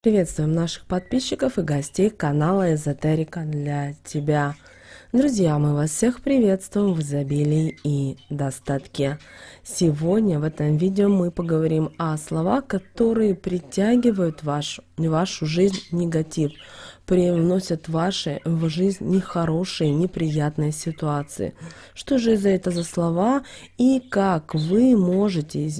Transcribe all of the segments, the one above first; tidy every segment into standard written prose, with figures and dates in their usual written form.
Приветствуем наших подписчиков и гостей канала Эзотерика для тебя. Друзья, мы вас всех приветствуем в изобилии и достатке. Сегодня в этом видео мы поговорим о словах, которые притягивают в вашу жизнь негатив, привносят в вашу жизнь нехорошие, неприятные ситуации. Что же это за слова и как вы можете,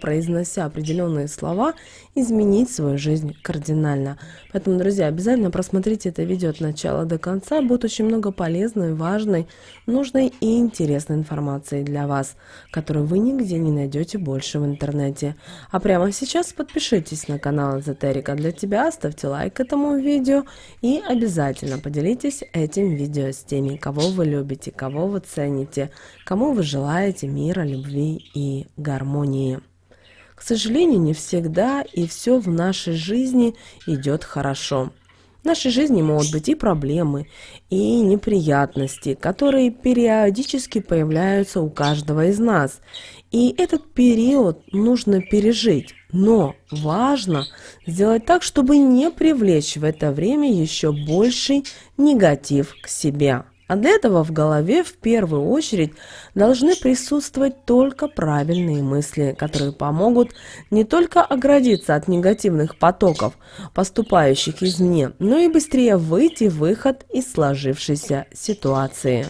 произнося определенные слова, изменить свою жизнь кардинально. Поэтому, друзья, обязательно просмотрите это видео от начала до конца. Будет очень много полезной, важной, нужной и интересной информации для вас, которую вы нигде не найдете больше в интернете. А прямо сейчас подпишитесь на канал Эзотерика для тебя, ставьте лайк этому видео и обязательно поделитесь этим видео с теми, кого вы любите, кого вы цените, кому вы желаете мира, любви и гармонии. К сожалению, не всегда и все в нашей жизни идет хорошо. В нашей жизни могут быть и проблемы, и неприятности, которые периодически появляются у каждого из нас. И этот период нужно пережить, но важно сделать так, чтобы не привлечь в это время еще больший негатив к себе. А для этого в голове в первую очередь должны присутствовать только правильные мысли, которые помогут не только оградиться от негативных потоков, поступающих извне, но и быстрее выйти в выход из сложившейся ситуации.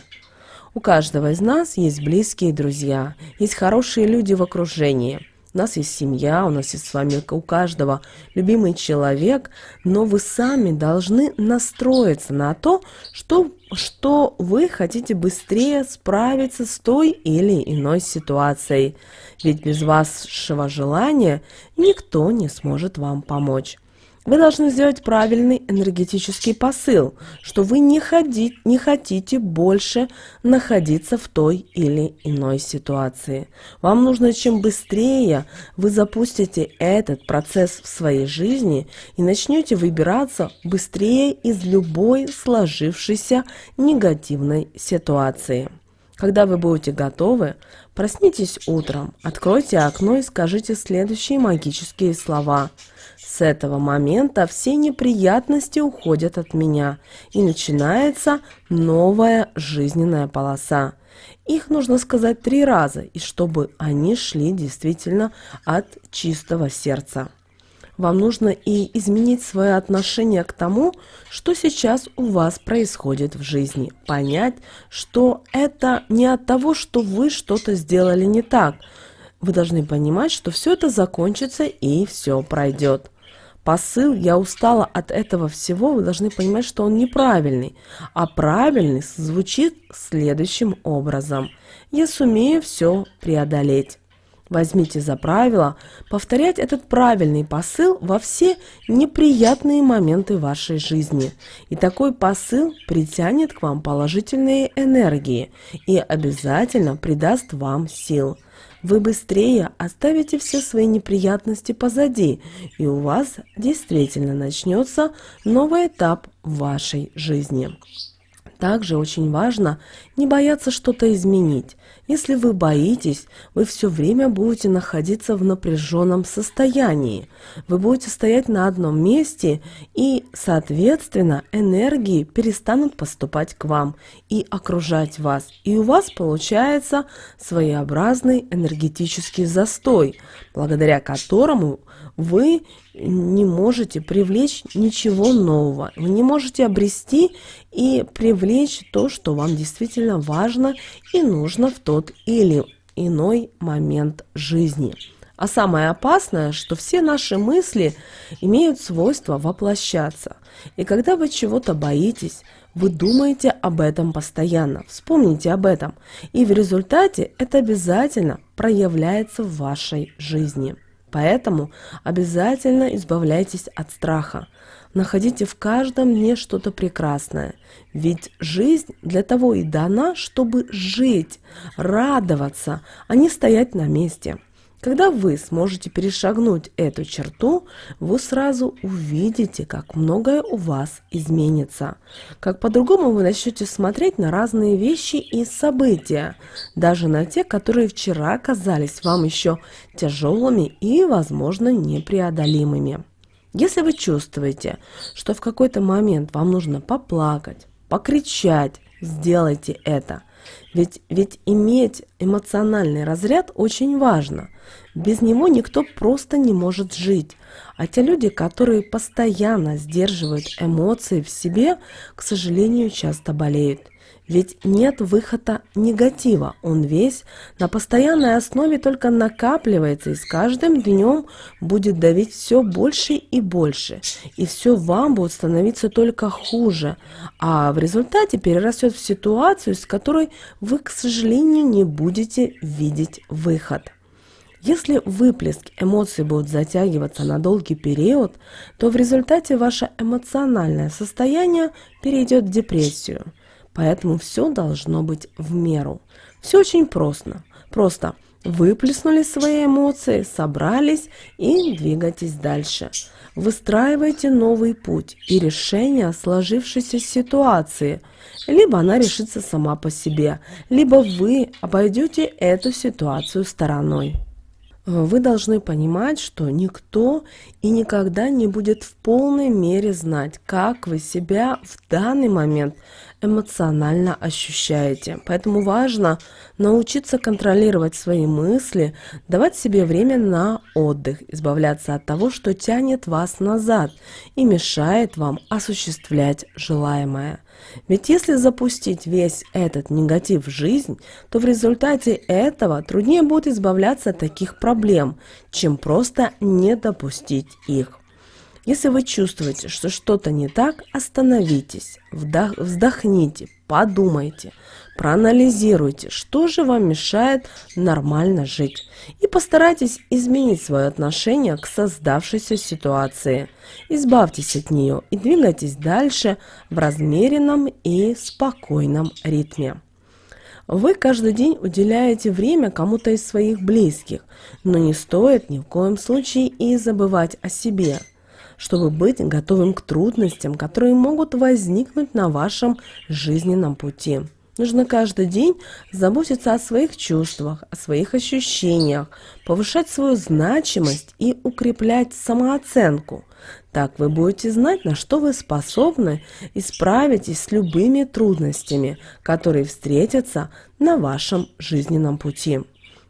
У каждого из нас есть близкие друзья, есть хорошие люди в окружении. У нас есть семья, у нас есть с вами у каждого любимый человек, но вы сами должны настроиться на то, что вы хотите быстрее справиться с той или иной ситуацией. Ведь без вашего желания никто не сможет вам помочь. Вы должны сделать правильный энергетический посыл, что вы не хотите больше находиться в той или иной ситуации. Вам нужно, чем быстрее вы запустите этот процесс в своей жизни и начнете выбираться быстрее из любой сложившейся негативной ситуации. Когда вы будете готовы, проснитесь утром, откройте окно и скажите следующие магические слова. С этого момента все неприятности уходят от меня, и начинается новая жизненная полоса. Их нужно сказать 3 раза, и чтобы они шли действительно от чистого сердца. Вам нужно и изменить свое отношение к тому, что сейчас у вас происходит в жизни. Понять, что это не от того, что вы что-то сделали не так. Вы должны понимать, что все это закончится и все пройдет. Посыл «я устала от этого всего» вы должны понимать, что он неправильный, а правильный звучит следующим образом: «Я сумею все преодолеть». Возьмите за правило повторять этот правильный посыл во все неприятные моменты вашей жизни. И такой посыл притянет к вам положительные энергии и обязательно придаст вам сил. Вы быстрее оставите все свои неприятности позади, и у вас действительно начнется новый этап в вашей жизни. Также очень важно не бояться что-то изменить. Если вы боитесь, вы все время будете находиться в напряженном состоянии. Вы будете стоять на одном месте, и, соответственно, энергии перестанут поступать к вам и окружать вас. И у вас получается своеобразный энергетический застой, благодаря которому вы не можете привлечь ничего нового. Вы не можете обрести и привлечь то, что вам действительно важно и нужно в тот или иной момент жизни. А самое опасное, что все наши мысли имеют свойство воплощаться. И когда вы чего-то боитесь, вы думаете об этом постоянно. Вспомните об этом. И в результате это обязательно проявляется в вашей жизни. Поэтому обязательно избавляйтесь от страха. Находите в каждом дне что-то прекрасное. Ведь жизнь для того и дана, чтобы жить, радоваться, а не стоять на месте. Когда вы сможете перешагнуть эту черту, вы сразу увидите, как многое у вас изменится. Как по-другому вы начнете смотреть на разные вещи и события, даже на те, которые вчера казались вам еще тяжелыми и, возможно, непреодолимыми. Если вы чувствуете, что в какой-то момент вам нужно поплакать, покричать, сделайте это. Ведь иметь эмоциональный разряд очень важно. Без него никто просто не может жить. А те люди, которые постоянно сдерживают эмоции в себе, к сожалению, часто болеют. Ведь нет выхода негатива, он весь на постоянной основе только накапливается и с каждым днем будет давить все больше и больше. И все вам будет становиться только хуже, а в результате перерастет в ситуацию, с которой вы, к сожалению, не будете видеть выход. Если выплеск эмоций будут затягиваться на долгий период, то в результате ваше эмоциональное состояние перейдет в депрессию. Поэтому все должно быть в меру. Все очень просто. Просто выплеснули свои эмоции, собрались и двигайтесь дальше. Выстраивайте новый путь и решение сложившейся ситуации. Либо она решится сама по себе, либо вы обойдете эту ситуацию стороной. Вы должны понимать, что никто и никогда не будет в полной мере знать, как вы себя в данный момент эмоционально ощущаете. Поэтому важно научиться контролировать свои мысли, давать себе время на отдых, избавляться от того, что тянет вас назад и мешает вам осуществлять желаемое. Ведь если запустить весь этот негатив в жизнь, то в результате этого труднее будет избавляться от таких проблем, чем просто не допустить их. Если вы чувствуете, что что-то не так, остановитесь, вздохните, подумайте, проанализируйте, что же вам мешает нормально жить, и постарайтесь изменить свое отношение к создавшейся ситуации. Избавьтесь от нее и двигайтесь дальше в размеренном и спокойном ритме. Вы каждый день уделяете время кому-то из своих близких, но не стоит ни в коем случае и забывать о себе, чтобы быть готовым к трудностям, которые могут возникнуть на вашем жизненном пути. Нужно каждый день заботиться о своих чувствах, о своих ощущениях, повышать свою значимость и укреплять самооценку. Так вы будете знать, на что вы способны, и справитесь с любыми трудностями, которые встретятся на вашем жизненном пути.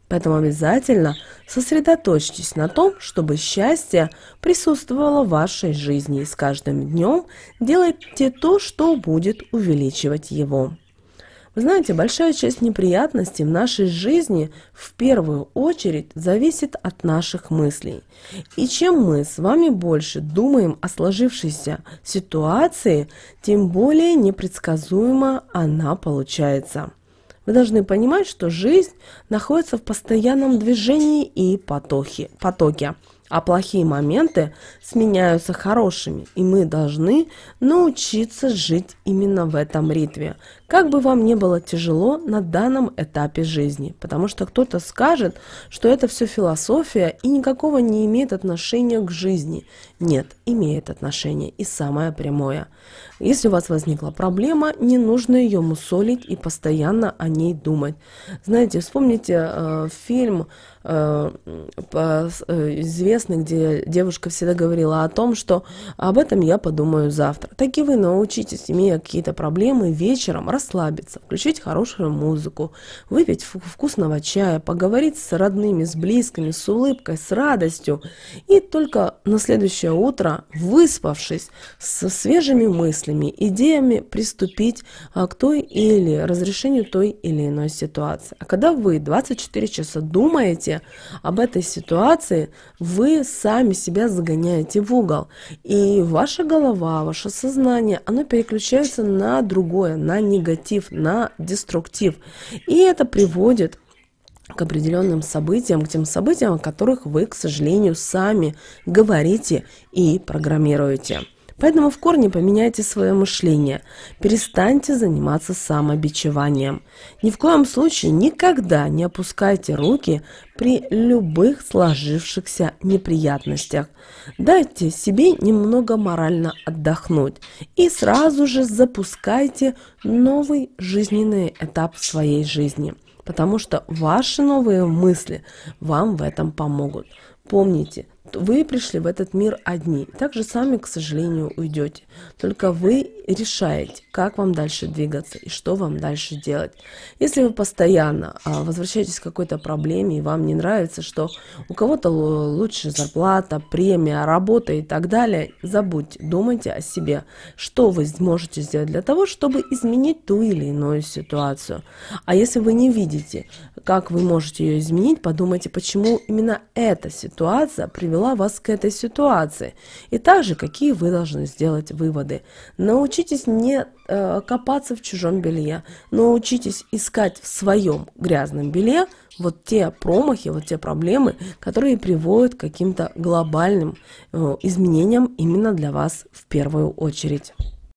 Поэтому обязательно сосредоточьтесь на том, чтобы счастье присутствовало в вашей жизни, и с каждым днем делайте то, что будет увеличивать его. Вы знаете, большая часть неприятностей в нашей жизни в первую очередь зависит от наших мыслей. И чем мы с вами больше думаем о сложившейся ситуации, тем более непредсказуема она получается. Вы должны понимать, что жизнь находится в постоянном движении и потоке, а плохие моменты сменяются хорошими, и мы должны научиться жить именно в этом ритме. Как бы вам ни было тяжело на данном этапе жизни, потому что кто-то скажет, что это все философия и никакого не имеет отношения к жизни. Нет, имеет отношение, и самое прямое. Если у вас возникла проблема, не нужно ее мусолить и постоянно о ней думать. Знаете, вспомните фильм известный, где девушка всегда говорила о том, что об этом я подумаю завтра. Так и вы научитесь, имея какие-то проблемы, вечером расслабиться, включить хорошую музыку, выпить вкусного чая, поговорить с родными, с близкими, с улыбкой, с радостью. И только на следующее утро, выспавшись, со свежими мыслями, идеями приступить к той или разрешению той или иной ситуации. А когда вы 24 часа думаете об этой ситуации, вы сами себя загоняете в угол. И ваша голова, ваше сознание, оно переключается на другое, на негатив, на деструктив. И это приводит к определенным событиям, к тем событиям, о которых вы, к сожалению, сами говорите и программируете. Поэтому в корне поменяйте свое мышление, перестаньте заниматься самобичеванием. Ни в коем случае никогда не опускайте руки при любых сложившихся неприятностях. Дайте себе немного морально отдохнуть и сразу же запускайте новый жизненный этап в своей жизни, потому что ваши новые мысли вам в этом помогут. Помните, Вот вы пришли в этот мир одни, также сами, к сожалению, уйдете. Только вы решаете, как вам дальше двигаться и что вам дальше делать. Если вы постоянно возвращаетесь к какой-то проблеме и вам не нравится, что у кого-то лучше зарплата, премия, работа и так далее, забудьте, думайте о себе, что вы можете сделать для того, чтобы изменить ту или иную ситуацию. А если вы не видите, как вы можете ее изменить, подумайте, почему именно эта ситуация привела вас к этой ситуации. И также, какие вы должны сделать выводы. Научитесь не копаться в чужом белье, научитесь искать в своем грязном белье вот те промахи, вот те проблемы, которые приводят к каким-то глобальным изменениям именно для вас в первую очередь.